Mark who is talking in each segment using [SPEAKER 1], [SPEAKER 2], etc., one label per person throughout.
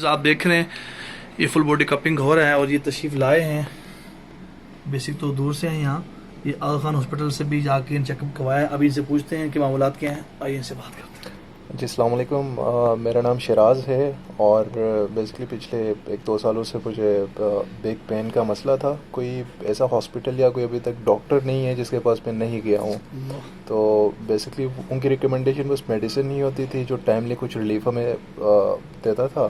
[SPEAKER 1] آپ دیکھ رہے ہیں یہ فل باڈی کپنگ ہو رہا ہے اور یہ تشریف لائے ہیں بیسک تو دور سے ہیں یہاں. یہ آغا خان ہاسپٹل سے بھی جا کے چیک اپ کروایا. ابھی ان سے پوچھتے ہیں کہ معاملات کیا ہیں, آئیے ان سے بات کرتے ہیں.
[SPEAKER 2] جی السلام علیکم. میرا نام شیراز ہے اور بیسکلی پچھلے 1-2 سالوں سے مجھے بیک پین کا مسئلہ تھا. کوئی ایسا ہاسپٹل یا کوئی ابھی تک ڈاکٹر نہیں ہے جس کے پاس میں نہیں گیا ہوں. تو بیسکلی ان کی ریکمنڈیشن بس میڈیسن نہیں ہوتی تھی جو ٹائملی کچھ ریلیف ہمیں دیتا تھا.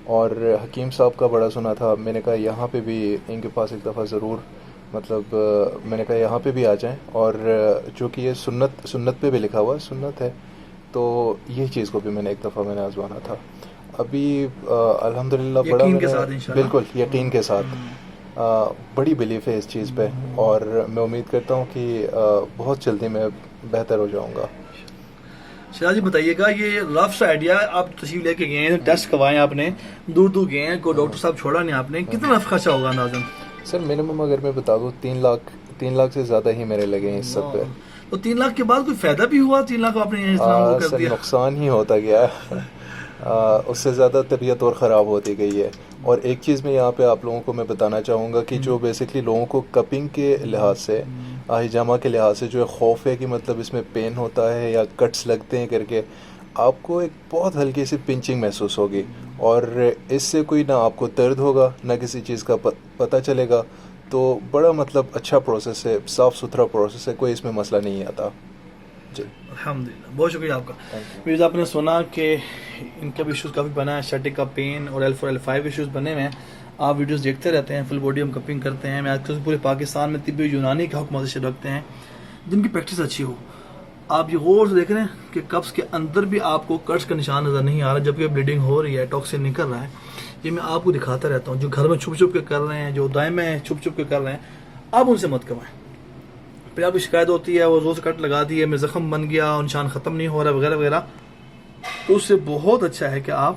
[SPEAKER 2] اور حکیم صاحب کا بڑا سنا تھا. میں نے کہا یہاں پہ بھی ان کے پاس ایک دفعہ ضرور میں نے کہا یہاں پہ بھی آ جائیں. اور چونکہ یہ سنت پہ بھی لکھا ہوا سنت ہے تو یہ چیز کو بھی میں نے ایک دفعہ میں نے آزمانا تھا. ابھی الحمدللہ بڑا بالکل یقین کے ساتھ بڑی بلیف ہے اس چیز پہ اور میں امید کرتا ہوں کہ بہت جلدی میں بہتر ہو جاؤں گا.
[SPEAKER 1] شیراز جی بتائیے گا, یہ رف سا آئیڈیا آپ تشریف لے کے گئے ہیں, ٹیسٹ کروائے آپ نے, دور دور گئے ہیں, کوئی ڈاکٹر صاحب چھوڑا نہیں آپ نے, کتنا رف خرچہ ہوگا اندازاً؟
[SPEAKER 2] سر منیمم اگر میں بتا دوں 3 لاکھ سے زیادہ ہی میرے لگے ہیں اس سب پہ.
[SPEAKER 1] تو 3 لاکھ کے بعد کوئی فائدہ بھی ہوا؟ 3 لاکھ آپ نے
[SPEAKER 2] سر نقصان ہی ہوتا گیا اس سے زیادہ طبیعت اور خراب ہوتی گئی ہے. اور ایک چیز میں یہاں پہ آپ لوگوں کو میں بتانا چاہوں گا کہ جو بیسکلی لوگوں کو کپنگ کے لحاظ سے ہجامہ کے لحاظ سے جو خوف ہے کہ مطلب اس میں پین ہوتا ہے یا کٹس لگتے ہیں کر کے, آپ کو ایک بہت ہلکی سی پنچنگ محسوس ہوگی اور اس سے کوئی نہ آپ کو درد ہوگا نہ کسی چیز کا پتہ چلے گا. تو بڑا مطلب اچھا پروسیس ہے, صاف ستھرا پروسیس ہے, کوئی اس میں مسئلہ نہیں آتا. جی
[SPEAKER 1] الحمدللہ, بہت شکریہ آپ کا. میرے آپ نے سنا کہ ان کا بھی ایشوز کافی بنا ہے, اسٹیٹک کا پین اور L4 L5 ایشوز بنے ہوئے ہیں. آپ ویڈیوز دیکھتے رہتے ہیں, فل باڈی ہم کپنگ کرتے ہیں. میں آج کل پورے پاکستان میں طب یونانی کا حکم سے رکھتے ہیں جن کی پریکٹس اچھی ہو. آپ یہ غور سے دیکھ رہے ہیں کہ کپس کے اندر بھی آپ کو کٹس کا نشان نظر نہیں آ رہا جبکہ بلیڈنگ ہو رہی ہے, ٹاکسن نکل رہا ہے. یہ میں آپ کو دکھاتا رہتا ہوں. جو گھر میں چھپ چھپ کے کر رہے ہیں, جو دائیں چھپ چھپ کے کر رہے ہیں, آپ ان سے مت کروائیں. پھر آپ کی شکایت ہوتی ہے وہ روز کٹ لگا دی ہے, میں زخم بن گیا, نشان ختم نہیں ہو رہا وغیرہ وغیرہ. تو اس سے بہت اچھا ہے کہ آپ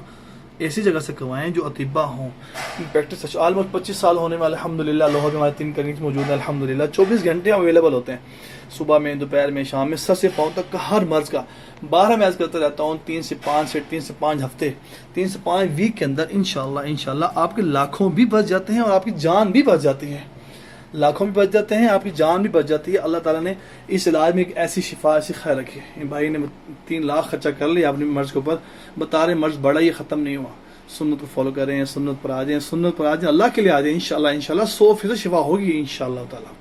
[SPEAKER 1] ایسی جگہ سے کروائیں جو اطباء ہوں. پریکٹس آلموسٹ 25 سال ہونے والے الحمدللہ. لاہور میں ہمارے 3 کلینکس موجود ہیں الحمدللہ. 24 گھنٹے اویلیبل ہوتے ہیں, صبح میں, دوپہر میں, شام میں, سر سے پاؤں تک کا ہر مرض کا. 12 میں عرض کرتا رہتا ہوں 3 سے 5 ہفتے, 3 سے 5 ویک کے اندر انشاءاللہ آپ کے لاکھوں بھی بچ جاتے ہیں اور آپ کی جان بھی بچ جاتی ہے. لاکھوں بھی بچ جاتے ہیں, آپ کی جان بھی بچ جاتی ہے. اللہ تعالیٰ نے اس علاج میں ایک ایسی شفا, ایسی خیر رکھی ہے. بھائی نے 3 لاکھ خرچہ کر لیا اپنے مرض کے اوپر, بتا رہے مرض بڑا, یہ ختم نہیں ہوا. سنت کو فالو کریں, سنت پر آ جائیں, اللہ کے لیے آ جائیں. انشاءاللہ 100% شفا ہوگی انشاءاللہ تعالیٰ.